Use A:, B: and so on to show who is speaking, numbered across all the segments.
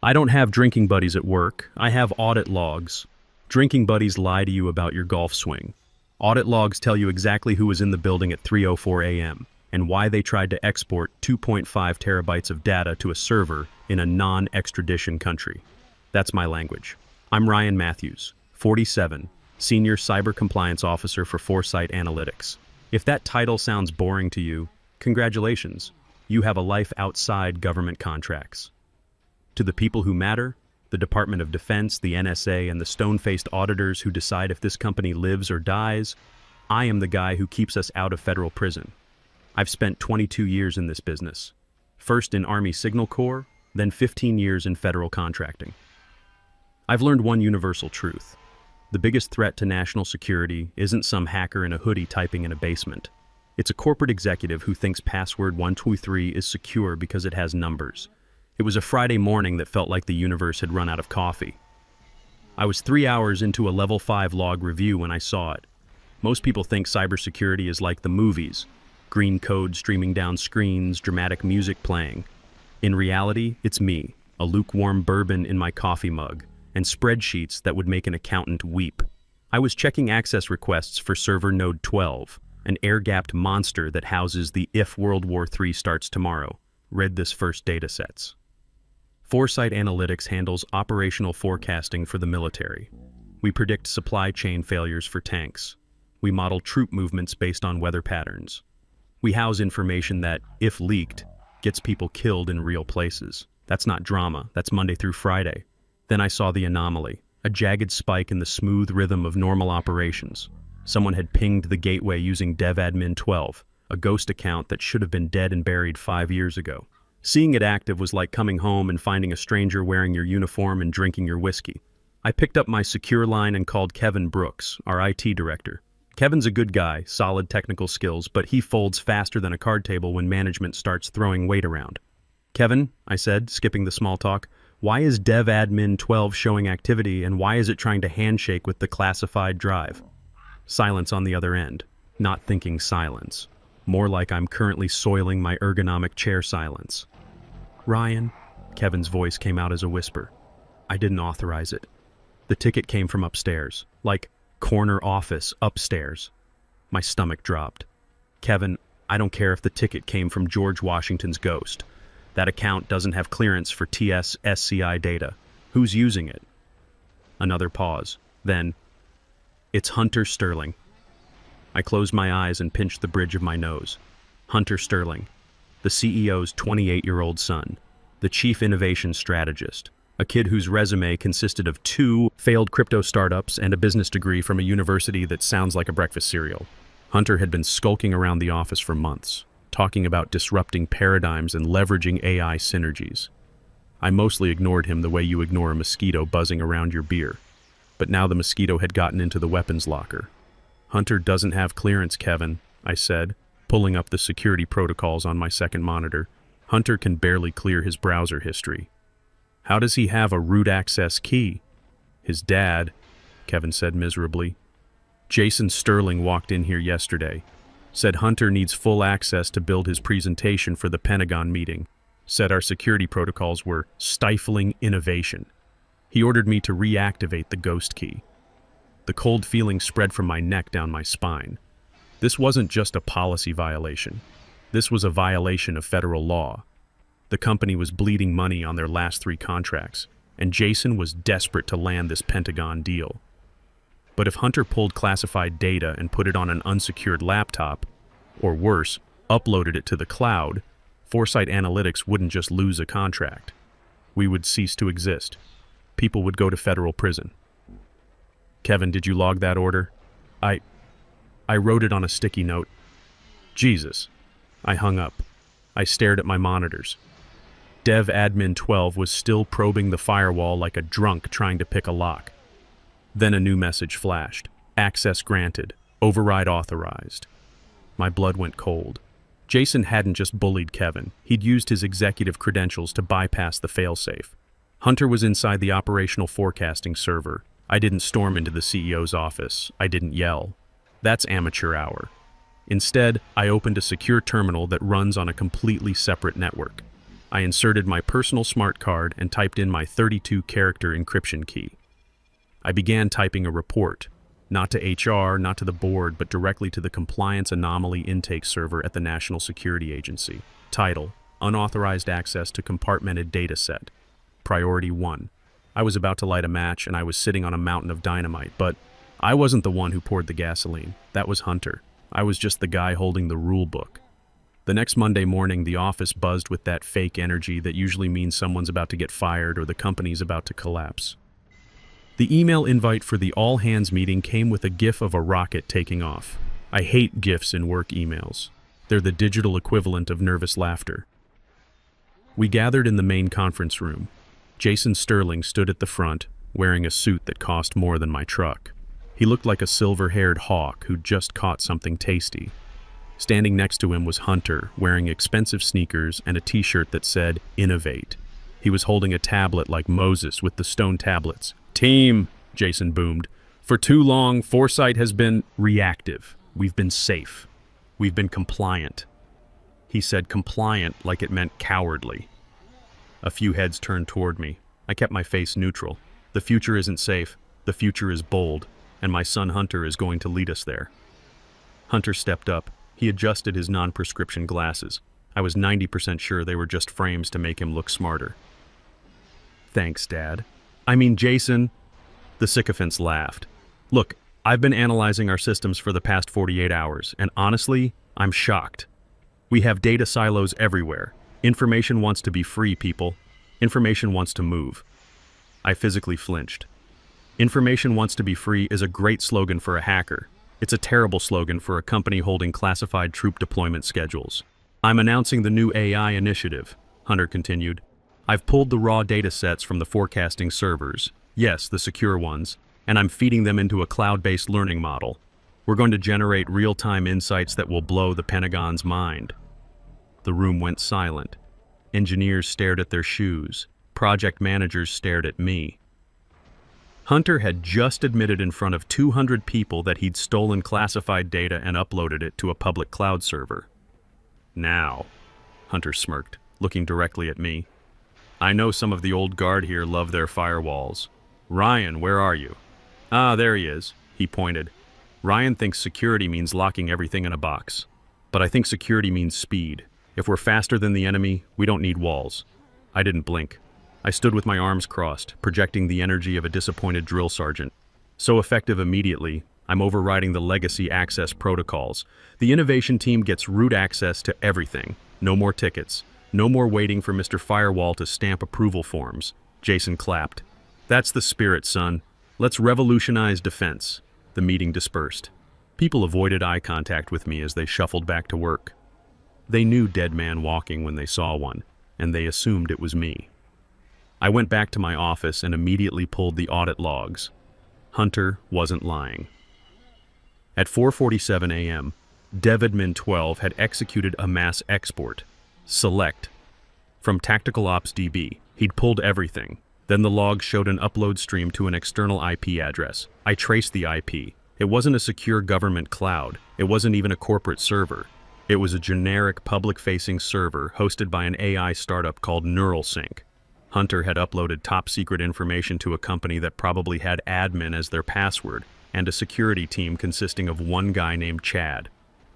A: I don't have drinking buddies at work. I have audit logs. Drinking buddies lie to you about your golf swing. Audit logs tell you exactly who was in the building at 3:04 a.m. and why they tried to export 2.5 terabytes of data to a server in a non-extradition country. That's my language. I'm Ryan Matthews, 47, Senior Cyber Compliance Officer for Foresight Analytics. If that title sounds boring to you, congratulations. You have a life outside government contracts. To the people who matter, the Department of Defense, the NSA, and the stone-faced auditors who decide if this company lives or dies, I am the guy who keeps us out of federal prison. I've spent 22 years in this business. First in Army Signal Corps, then 15 years in federal contracting. I've learned one universal truth. The biggest threat to national security isn't some hacker in a hoodie typing in a basement. It's a corporate executive who thinks password 123 is secure because it has numbers. It was a Friday morning that felt like the universe had run out of coffee. I was 3 hours into a level 5 log review when I saw it. Most people think cybersecurity is like the movies. Green code streaming down screens, dramatic music playing. In reality, it's me, a lukewarm bourbon in my coffee mug, and spreadsheets that would make an accountant weep. I was checking access requests for server node 12, an air-gapped monster that houses the if World War III starts tomorrow. Read this first datasets. Foresight Analytics handles operational forecasting for the military. We predict supply chain failures for tanks. We model troop movements based on weather patterns. We house information that, if leaked, gets people killed in real places. That's not drama, that's Monday through Friday. Then I saw the anomaly, a jagged spike in the smooth rhythm of normal operations. Someone had pinged the gateway using devadmin 12, a ghost account that should have been dead and buried 5 years ago. Seeing it active was like coming home and finding a stranger wearing your uniform and drinking your whiskey. I picked up my secure line and called Kevin Brooks, our IT director. Kevin's a good guy, solid technical skills, but he folds faster than a card table when management starts throwing weight around. Kevin, I said, skipping the small talk, why is devadmin 12 showing activity and why is it trying to handshake with the classified drive? Silence on the other end. Not thinking silence. More like I'm currently soiling my ergonomic chair silence. Ryan, Kevin's voice came out as a whisper. I didn't authorize it. The ticket came from upstairs, like corner office upstairs. My stomach dropped. Kevin, I don't care if the ticket came from George Washington's ghost. That account doesn't have clearance for TS-SCI data. Who's using it? Another pause. Then, it's Hunter Sterling. I closed my eyes and pinched the bridge of my nose. Hunter Sterling, the CEO's 28-year-old son, the chief innovation strategist, a kid whose resume consisted of 2 failed crypto startups and a business degree from a university that sounds like a breakfast cereal. Hunter had been skulking around the office for months, talking about disrupting paradigms and leveraging AI synergies. I mostly ignored him the way you ignore a mosquito buzzing around your beer. But now the mosquito had gotten into the weapons locker. Hunter doesn't have clearance, Kevin, I said, pulling up the security protocols on my second monitor. Hunter can barely clear his browser history. How does he have a root access key? His dad, Kevin said miserably. Jason Sterling walked in here yesterday. Said Hunter needs full access to build his presentation for the Pentagon meeting. Said our security protocols were stifling innovation. He ordered me to reactivate the ghost key. The cold feeling spread from my neck down my spine. This wasn't just a policy violation. This was a violation of federal law. The company was bleeding money on their last 3 contracts, and Jason was desperate to land this Pentagon deal. But if Hunter pulled classified data and put it on an unsecured laptop, or worse, uploaded it to the cloud, Foresight Analytics wouldn't just lose a contract. We would cease to exist. People would go to federal prison. Kevin, did you log that order? I wrote it on a sticky note. Jesus. I hung up. I stared at my monitors. devadmin 12 was still probing the firewall like a drunk trying to pick a lock. Then a new message flashed. Access granted. Override authorized. My blood went cold. Jason hadn't just bullied Kevin. He'd used his executive credentials to bypass the failsafe. Hunter was inside the operational forecasting server. I didn't storm into the CEO's office. I didn't yell. That's amateur hour. Instead, I opened a secure terminal that runs on a completely separate network. I inserted my personal smart card and typed in my 32-character encryption key. I began typing a report, not to HR, not to the board, but directly to the Compliance Anomaly Intake Server at the National Security Agency. Title: Unauthorized Access to Compartmented Data Set. Priority 1. I was about to light a match and I was sitting on a mountain of dynamite, but I wasn't the one who poured the gasoline. That was Hunter. I was just the guy holding the rule book. The next Monday morning, the office buzzed with that fake energy that usually means someone's about to get fired or the company's about to collapse. The email invite for the all-hands meeting came with a GIF of a rocket taking off. I hate GIFs in work emails. They're the digital equivalent of nervous laughter. We gathered in the main conference room. Jason Sterling stood at the front, wearing a suit that cost more than my truck. He looked like a silver-haired hawk who'd just caught something tasty. Standing next to him was Hunter, wearing expensive sneakers and a t-shirt that said, "Innovate." He was holding a tablet like Moses with the stone tablets. "Team," Jason boomed. "For too long, Foresight has been reactive. We've been safe. We've been compliant." He said compliant like it meant cowardly. A few heads turned toward me. I kept my face neutral. The future isn't safe. The future is bold, and my son Hunter is going to lead us there. Hunter stepped up. He adjusted his non-prescription glasses. I was 90% sure they were just frames to make him look smarter. "Thanks, Dad." "I mean, Jason." The sycophants laughed. "Look, I've been analyzing our systems for the past 48 hours, and honestly, I'm shocked. We have data silos everywhere. Information wants to be free, people. Information wants to move." I physically flinched. "Information wants to be free" is a great slogan for a hacker. It's a terrible slogan for a company holding classified troop deployment schedules. "I'm announcing the new AI initiative," Hunter continued. "I've pulled the raw data sets from the forecasting servers, yes, the secure ones, and I'm feeding them into a cloud-based learning model. We're going to generate real-time insights that will blow the Pentagon's mind." The room went silent. Engineers stared at their shoes. Project managers stared at me. Hunter had just admitted in front of 200 people that he'd stolen classified data and uploaded it to a public cloud server. "Now," Hunter smirked, looking directly at me, "I know some of the old guard here love their firewalls. Ryan, where are you?" "Ah, there he is," he pointed. "Ryan thinks security means locking everything in a box. But I think security means speed. If we're faster than the enemy, we don't need walls." I didn't blink. I stood with my arms crossed, projecting the energy of a disappointed drill sergeant. So effective immediately, I'm overriding the legacy access protocols. The innovation team gets root access to everything. No more tickets. No more waiting for Mr. Firewall to stamp approval forms. Jason clapped. "That's the spirit, son. Let's revolutionize defense." The meeting dispersed. People avoided eye contact with me as they shuffled back to work. They knew dead man walking when they saw one, and they assumed it was me. I went back to my office and immediately pulled the audit logs. Hunter wasn't lying. At 4:47 a.m., DevAdmin 12 had executed a mass export. Select. From Tactical Ops DB, he'd pulled everything. Then the log showed an upload stream to an external IP address. I traced the IP. It wasn't a secure government cloud. It wasn't even a corporate server. It was a generic public-facing server hosted by an AI startup called NeuralSync. Hunter had uploaded top-secret information to a company that probably had admin as their password, and a security team consisting of one guy named Chad.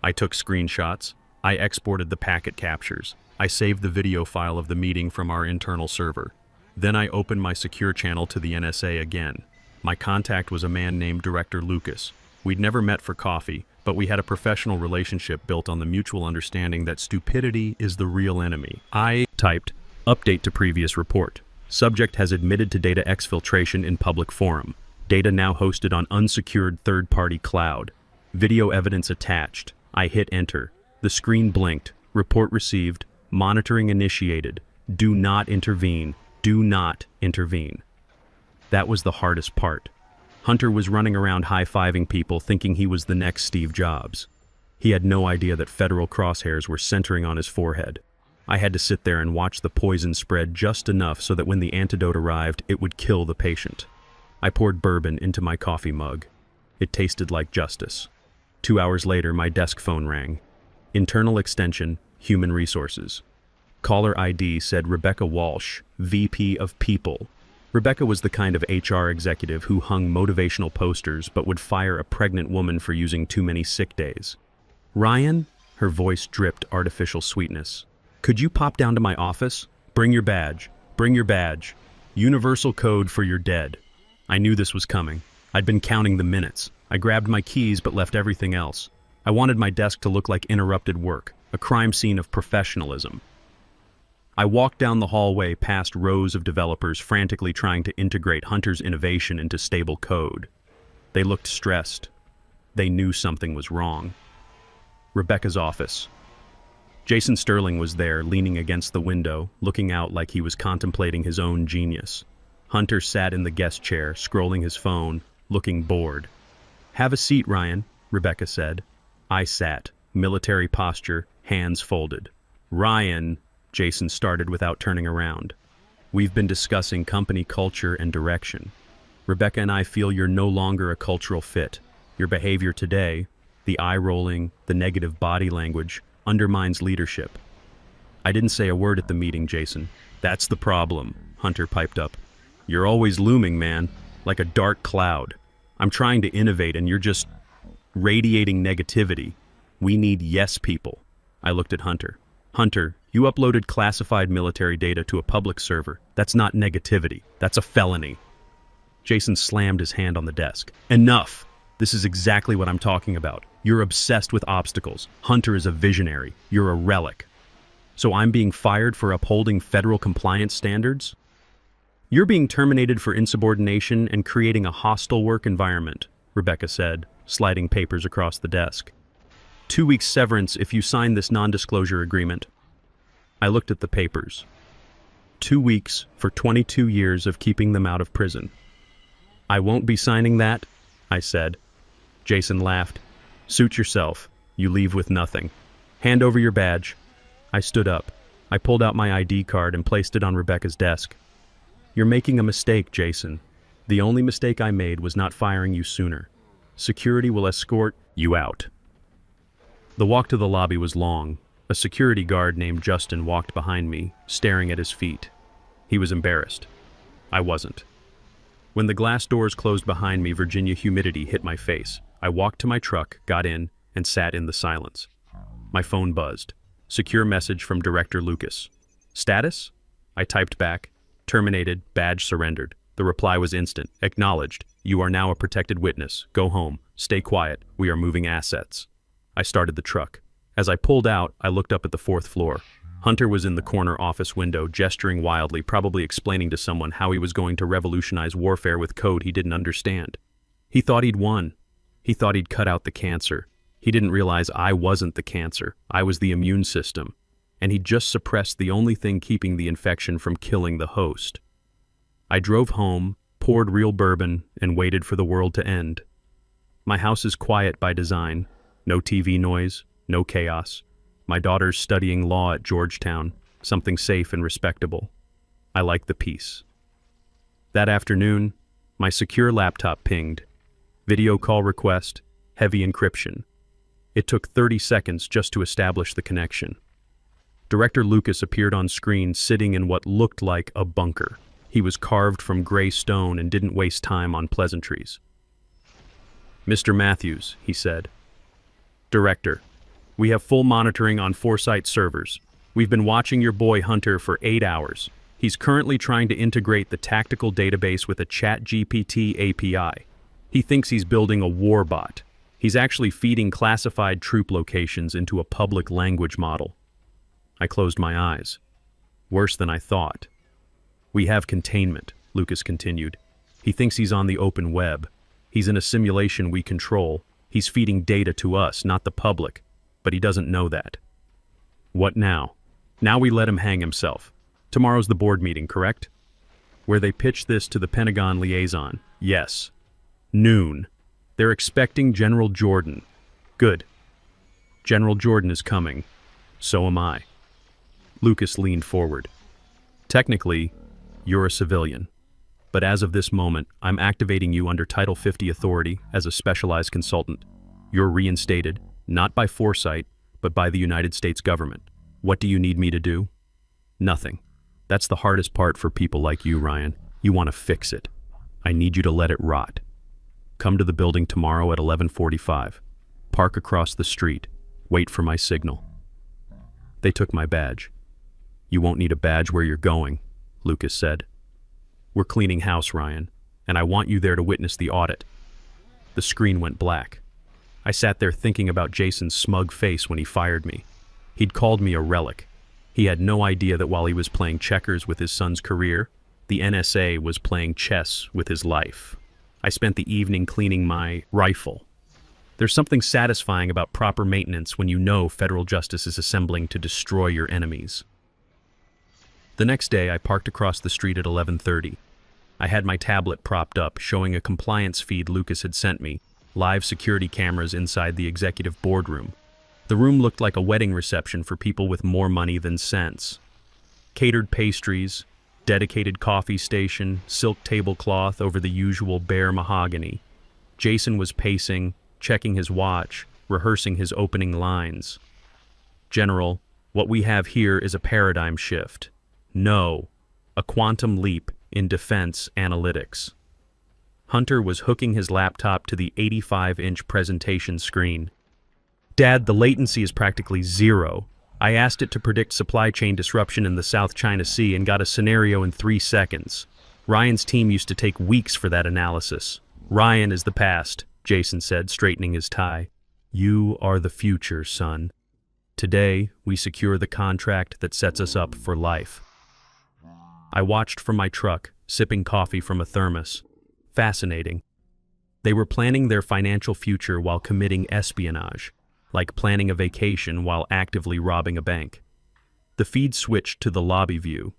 A: I took screenshots. I exported the packet captures. I saved the video file of the meeting from our internal server. Then I opened my secure channel to the NSA again. My contact was a man named Director Lucas. We'd never met for coffee, but we had a professional relationship built on the mutual understanding that stupidity is the real enemy. I typed, "Update to previous report. Subject has admitted to data exfiltration in public forum. Data now hosted on unsecured third-party cloud. Video evidence attached." I hit enter. The screen blinked. Report received. Monitoring initiated. Do not intervene. Do not intervene. That was the hardest part. Hunter was running around high-fiving people thinking he was the next Steve Jobs. He had no idea that federal crosshairs were centering on his forehead. I had to sit there and watch the poison spread just enough so that when the antidote arrived, it would kill the patient. I poured bourbon into my coffee mug. It tasted like justice. 2 hours later, my desk phone rang. Internal extension, human resources. Caller ID said Rebecca Walsh, VP of People. Rebecca was the kind of HR executive who hung motivational posters but would fire a pregnant woman for using too many sick days. Ryan? Her voice dripped artificial sweetness. Could you pop down to my office? Bring your badge. Bring your badge. Universal code for your dead. I knew this was coming. I'd been counting the minutes. I grabbed my keys but left everything else. I wanted my desk to look like interrupted work, a crime scene of professionalism. I walked down the hallway past rows of developers frantically trying to integrate Hunter's innovation into stable code. They looked stressed. They knew something was wrong. Rebecca's office. Jason Sterling was there, leaning against the window, looking out like he was contemplating his own genius. Hunter sat in the guest chair, scrolling his phone, looking bored. "Have a seat, Ryan," Rebecca said. I sat, military posture, hands folded. "Ryan," Jason started without turning around. "We've been discussing company culture and direction. Rebecca and I feel you're no longer a cultural fit. Your behavior today, the eye-rolling, the negative body language, undermines leadership." "I didn't say a word at the meeting, Jason." "That's the problem," Hunter piped up. "You're always looming, man, like a dark cloud. I'm trying to innovate and you're just radiating negativity. We need yes people." I looked at Hunter. "Hunter, you uploaded classified military data to a public server. That's not negativity. That's a felony." Jason slammed his hand on the desk. "Enough! This is exactly what I'm talking about. You're obsessed with obstacles. Hunter is a visionary. You're a relic. So I'm being fired for upholding federal compliance standards? You're being terminated for insubordination and creating a hostile work environment," Rebecca said, sliding papers across the desk. 2 weeks severance if you sign this non-disclosure agreement." I looked at the papers. 2 weeks for 22 years of keeping them out of prison. "I won't be signing that," I said. Jason laughed. "Suit yourself. You leave with nothing. Hand over your badge." I stood up. I pulled out my ID card and placed it on Rebecca's desk. "You're making a mistake, Jason. The only mistake I made was not firing you sooner. Security will escort you out." The walk to the lobby was long. A security guard named Justin walked behind me, staring at his feet. He was embarrassed. I wasn't. When the glass doors closed behind me, Virginia humidity hit my face. I walked to my truck, got in, and sat in the silence. My phone buzzed. Secure message from Director Lucas. "Status?" I typed back. "Terminated, badge surrendered." The reply was instant. "Acknowledged. You are now a protected witness. Go home. Stay quiet. We are moving assets." I started the truck. As I pulled out, I looked up at the 4th floor. Hunter was in the corner office window, gesturing wildly, probably explaining to someone how he was going to revolutionize warfare with code he didn't understand. He thought he'd won. He thought he'd cut out the cancer. He didn't realize I wasn't the cancer. I was the immune system. And he'd just suppressed the only thing keeping the infection from killing the host. I drove home, poured real bourbon, and waited for the world to end. My house is quiet by design. No TV noise, no chaos. My daughter's studying law at Georgetown, something safe and respectable. I like the peace. That afternoon, my secure laptop pinged. Video call request, heavy encryption. It took 30 seconds just to establish the connection. Director Lucas appeared on screen sitting in what looked like a bunker. He was carved from gray stone and didn't waste time on pleasantries. "Mr. Matthews," he said. "Director, we have full monitoring on Foresight servers. We've been watching your boy Hunter for 8 hours. He's currently trying to integrate the tactical database with a ChatGPT API. He thinks he's building a war bot. He's actually feeding classified troop locations into a public language model." I closed my eyes. Worse than I thought. "We have containment," Lucas continued. "He thinks he's on the open web. He's in a simulation we control. He's feeding data to us, not the public. But he doesn't know that." "What now?" "Now we let him hang himself. Tomorrow's the board meeting, correct?" "Where they pitch this to the Pentagon liaison." "Yes." "Noon. They're expecting General Jordan." "Good. General Jordan is coming. So am I." Lucas leaned forward. "Technically, you're a civilian. But as of this moment, I'm activating you under Title 50 authority as a specialized consultant. You're reinstated, not by Foresight, but by the United States government. What do you need me to do?" Nothing. That's the hardest part for people like you, Ryan. You want to fix it. I need you to let it rot. Come to the building tomorrow at 11:45. Park across the street. Wait for my signal. They took my badge. You won't need a badge where you're going, Lucas said. We're cleaning house, Ryan, and I want you there to witness the audit. The screen went black. I sat there thinking about Jason's smug face when he fired me. He'd called me a relic. He had no idea that while he was playing checkers with his son's career, the NSA was playing chess with his life. I spent the evening cleaning my rifle. There's something satisfying about proper maintenance when you know federal justice is assembling to destroy your enemies. The next day, I parked across the street at 11:30. I had my tablet propped up, showing a compliance feed Lucas had sent me, live security cameras inside the executive boardroom. The room looked like a wedding reception for people with more money than sense. Catered pastries, dedicated coffee station, silk tablecloth over the usual bare mahogany. Jason was pacing, checking his watch, rehearsing his opening lines. General, what we have here is a paradigm shift. No, a quantum leap in defense analytics. Hunter was hooking his laptop to the 85-inch presentation screen. Dad, the latency is practically zero. I asked it to predict supply chain disruption in the South China Sea and got a scenario in 3 seconds. Ryan's team used to take weeks for that analysis. Ryan is the past, Jason said, straightening his tie. You are the future, son. Today, we secure the contract that sets us up for life. I watched from my truck, sipping coffee from a thermos. Fascinating. They were planning their financial future while committing espionage, like planning a vacation while actively robbing a bank. The feed switched to the lobby view.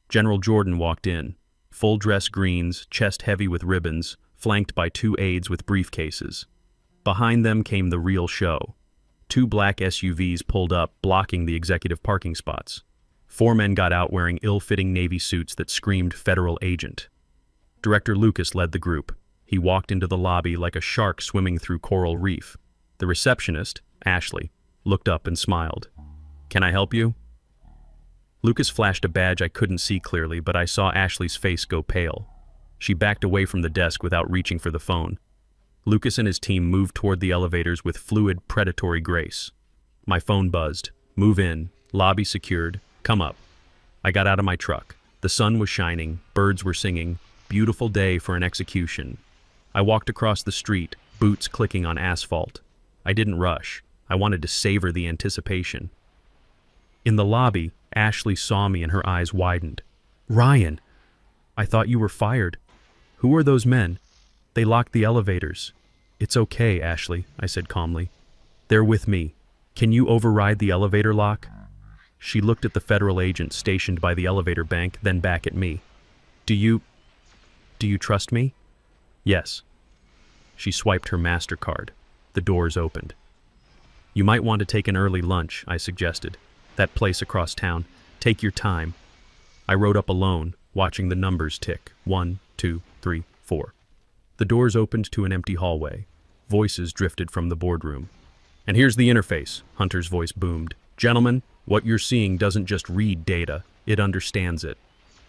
A: General Jordan walked in, full dress greens, chest heavy with ribbons, flanked by 2 aides with briefcases. Behind them came the real show. 2 black SUVs pulled up, blocking the executive parking spots. 4 men got out wearing ill-fitting Navy suits that screamed federal agent. Director Lucas led the group. He walked into the lobby like a shark swimming through coral reef. The receptionist, Ashley, looked up and smiled. Can I help you? Lucas flashed a badge I couldn't see clearly, but I saw Ashley's face go pale. She backed away from the desk without reaching for the phone. Lucas and his team moved toward the elevators with fluid, predatory grace. My phone buzzed. Move in. Lobby secured. Come up. I got out of my truck. The sun was shining. Birds were singing. Beautiful day for an execution. I walked across the street, boots clicking on asphalt. I didn't rush. I wanted to savor the anticipation. In the lobby, Ashley saw me and her eyes widened. Ryan, I thought you were fired. Who are those men? They locked the elevators. It's okay, Ashley, I said calmly. They're with me. Can you override the elevator lock? She looked at the federal agent stationed by the elevator bank, then back at me. Do you trust me? Yes. She swiped her MasterCard. The doors opened. You might want to take an early lunch, I suggested. That place across town. Take your time. I rode up alone, watching the numbers tick. 1, 2, 3, 4. The doors opened to an empty hallway. Voices drifted from the boardroom. And here's the interface, Hunter's voice boomed. Gentlemen, what you're seeing doesn't just read data, it understands it.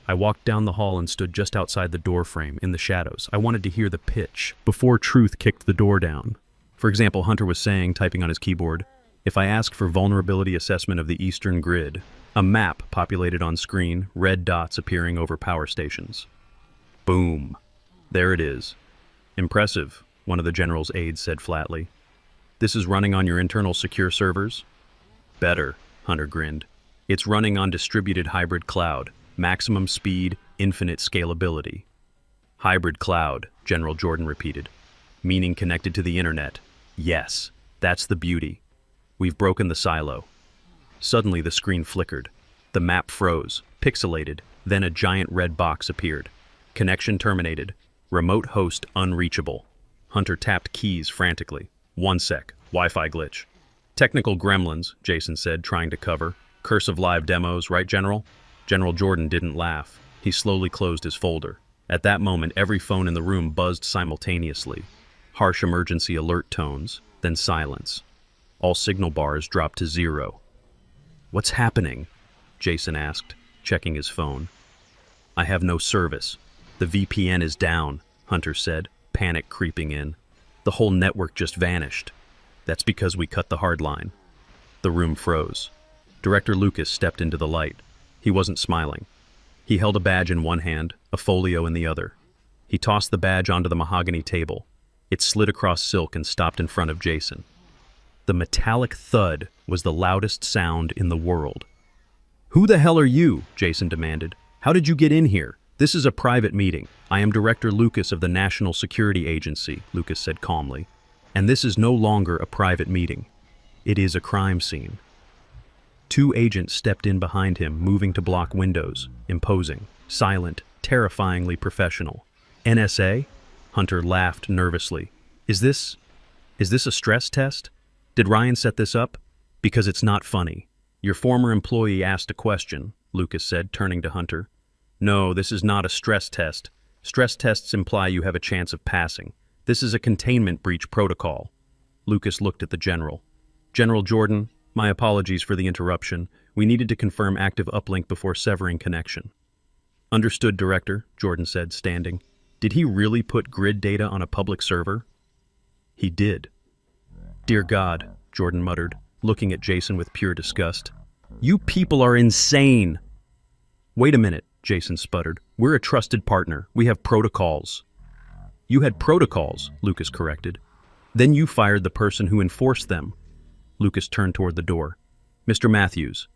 A: I walked down the hall and stood just outside the doorframe, in the shadows. I wanted to hear the pitch, before Truth kicked the door down. For example, Hunter was saying, typing on his keyboard, if I ask for vulnerability assessment of the eastern grid, a map populated on screen, red dots appearing over power stations. Boom. There it is. Impressive, one of the general's aides said flatly. This is running on your internal secure servers? Better, Hunter grinned. It's running on distributed hybrid cloud, maximum speed, infinite scalability. Hybrid cloud, General Jordan repeated. Meaning connected to the internet. Yes, that's the beauty. We've broken the silo. Suddenly the screen flickered. The map froze, pixelated, then a giant red box appeared. Connection terminated. Remote host unreachable. Hunter tapped keys frantically. 1 sec, Wi-Fi glitch. Technical gremlins, Jason said, trying to cover. Curse of live demos, right, General? General Jordan didn't laugh. He slowly closed his folder. At that moment, every phone in the room buzzed simultaneously. Harsh emergency alert tones, then silence. All signal bars dropped to 0. What's happening? Jason asked. checking his phone. I have no service. The VPN is down, Hunter said, panic creeping in. The whole network just vanished. That's because we cut the hard line. The room froze. Director Lucas stepped into the light. He wasn't smiling. He held a badge in one hand, a folio in the other. He tossed the badge onto the mahogany table. It slid across silk and stopped in front of Jason. The metallic thud was the loudest sound in the world. "Who the hell are you?" Jason demanded. "How did you get in here? This is a private meeting. I am Director Lucas of the National Security Agency," Lucas said calmly. "And this is no longer a private meeting. It is a crime scene." Two agents stepped in behind him, moving to block windows, imposing, silent, terrifyingly professional. "NSA?" Hunter laughed nervously. Is this a stress test? Did Ryan set this up? Because it's not funny. Your former employee asked a question, Lucas said, turning to Hunter. "No, this is not a stress test. Stress tests imply you have a chance of passing. This is a containment breach protocol." Lucas looked at the general. "General Jordan, my apologies for the interruption. We needed to confirm active uplink before severing connection." "Understood, Director," Jordan said, standing. "Did he really put grid data on a public server?" "He did." "Dear God," Jordan muttered, looking at Jason with pure disgust. "You people are insane!" "Wait a minute," Jason sputtered. "We're a trusted partner. We have protocols." "You had protocols," Lucas corrected. "Then you fired the person who enforced them." Lucas turned toward the door. "Mr. Matthews."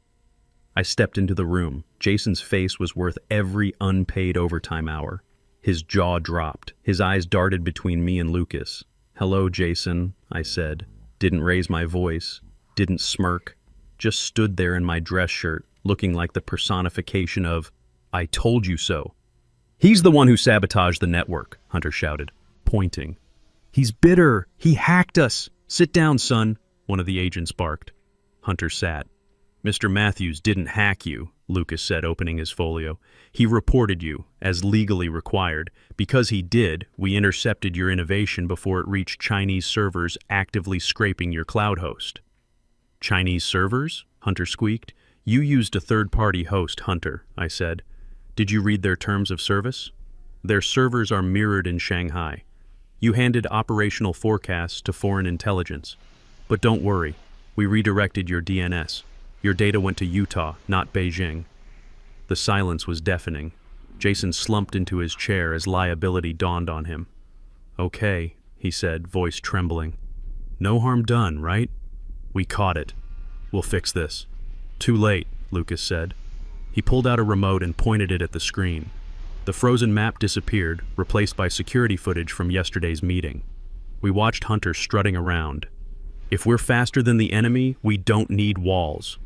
A: I stepped into the room. Jason's face was worth every unpaid overtime hour. His jaw dropped. His eyes darted between me and Lucas. "Hello, Jason," I said. Didn't raise my voice. Didn't smirk. Just stood there in my dress shirt, looking like the personification of, "I told you so." "He's the one who sabotaged the network," Hunter shouted, pointing. "He's bitter. He hacked us. Sit down, son," one of the agents barked. Hunter sat. "Mr. Matthews didn't hack you," Lucas said, opening his folio. "He reported you, as legally required. Because he did, we intercepted your innovation before it reached Chinese servers actively scraping your cloud host." "Chinese servers?" Hunter squeaked. "You used a third-party host, Hunter," I said. "Did you read their terms of service? Their servers are mirrored in Shanghai. You handed operational forecasts to foreign intelligence. But don't worry, we redirected your DNS. Your data went to Utah, not Beijing." The silence was deafening. Jason slumped into his chair as liability dawned on him. "Okay," he said, voice trembling. "No harm done, right? We caught it. We'll fix this." "Too late," Lucas said. He pulled out a remote and pointed it at the screen. The frozen map disappeared, replaced by security footage from yesterday's meeting. We watched Hunter strutting around. "If we're faster than the enemy, we don't need walls."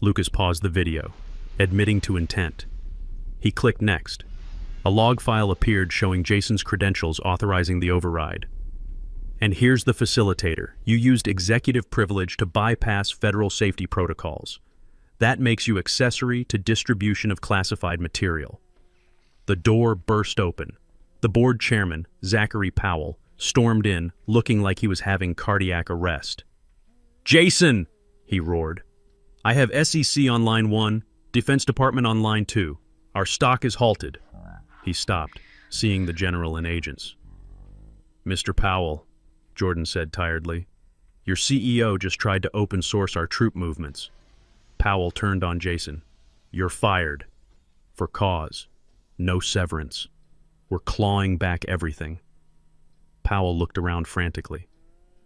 A: Lucas paused the video, admitting to intent. He clicked next. A log file appeared showing Jason's credentials authorizing the override. "And here's the facilitator. You used executive privilege to bypass federal safety protocols. That makes you accessory to distribution of classified material." The door burst open. The board chairman, Zachary Powell, stormed in, looking like he was having cardiac arrest. "Jason!" he roared. "I have SEC on line 1, Defense Department on line 2. Our stock is halted." He stopped, seeing the general and agents. "Mr. Powell," Jordan said tiredly, "your CEO just tried to open source our troop movements." Powell turned on Jason. "You're fired. For cause. No severance. We're clawing back everything." Powell looked around frantically.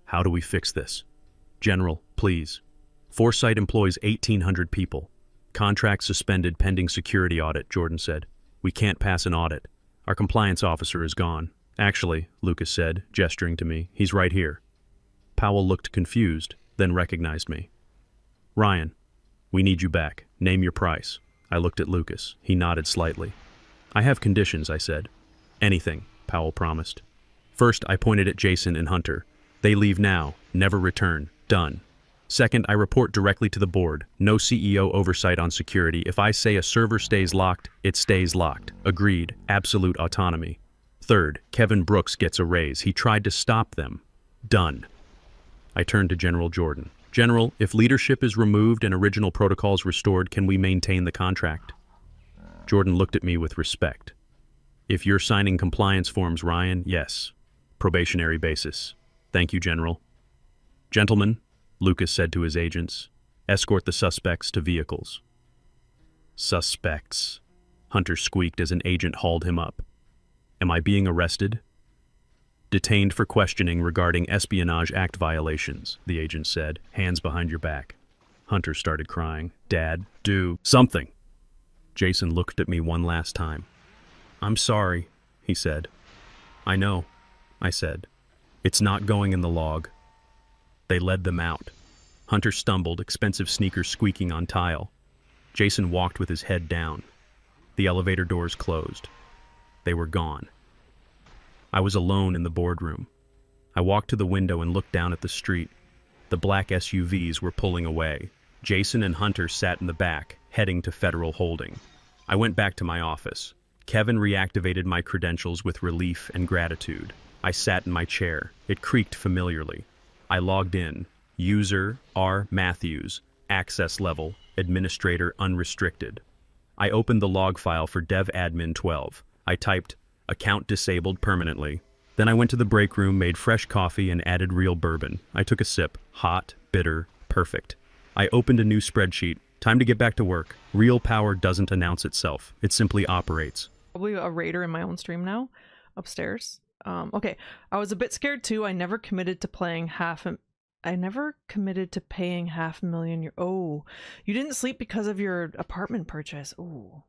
A: "How do we fix this?" "General, please. Foresight employs 1,800 people. Contract suspended pending security audit," Jordan said. "We can't pass an audit. Our compliance officer is gone." "Actually," Lucas said, gesturing to me, "he's right here." Powell looked confused, then recognized me. "Ryan, we need you back. Name your price." I looked at Lucas. He nodded slightly. "I have conditions," I said. "Anything," Powell promised. First, I pointed at Jason and Hunter. "They leave now. Never return. Done. Second, I report directly to the board. No CEO oversight on security. If I say a server stays locked, it stays locked. Agreed. Absolute autonomy. Third, Kevin Brooks gets a raise. He tried to stop them. Done." I turned to General Jordan. "General, if leadership is removed and original protocols restored, can we maintain the contract?" Jordan looked at me with respect. If you're signing compliance forms, Ryan, yes. Probationary basis. Thank you, General. Gentlemen, Lucas said to his agents, escort the suspects to vehicles. Suspects. Hunter squeaked as an agent hauled him up. Am I being arrested? Detained for questioning regarding Espionage Act violations, the agent said, hands behind your back. Hunter started crying. Dad, do something. Jason looked at me one last time. I'm sorry, he said. I know, I said. It's not going in the log. They led them out. Hunter stumbled, expensive sneakers squeaking on tile. Jason walked with his head down. The elevator doors closed. They were gone. I was alone in the boardroom. I walked to the window and looked down at the street. The black SUVs were pulling away. Jason and Hunter sat in the back, heading to federal holding. I went back to my office. Kevin reactivated my credentials with relief and gratitude. I sat in my chair. It creaked familiarly. I logged in. User R. Matthews. Access level. Administrator unrestricted. I opened the log file for DevAdmin 12. I typed, account disabled permanently. Then I went to the break room, made fresh coffee, and added real bourbon. I took a sip. Hot, bitter, perfect. I opened a new spreadsheet. Time to get back to work. Real power doesn't announce itself. It simply operates.
B: Probably a raider in my own stream now, upstairs. Okay, I was a bit scared too. I never committed to paying $500,000. Oh, you didn't sleep because of your apartment purchase. Oh,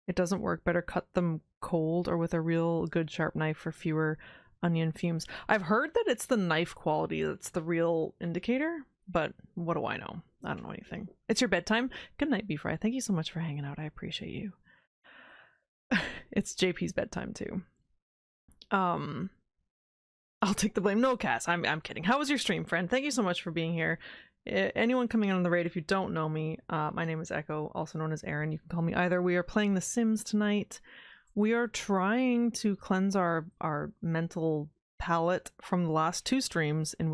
B: it doesn't work. Better cut them cold or with a real good sharp knife for fewer onion fumes. I've heard that it's the knife quality that's the real indicator, but what do I know? I don't know anything. It's your bedtime. Good night, B-Fry. Thank you so much for hanging out. I appreciate you. It's JP's bedtime too. I'll take the blame. No, Cass, I'm kidding. How was your stream, friend? Thank you so much for being here. Anyone coming on the raid, if you don't know me, my name is Echo, also known as Aaron. You can call me either. We are playing The Sims tonight. We are trying to cleanse our mental palate from the last two streams in which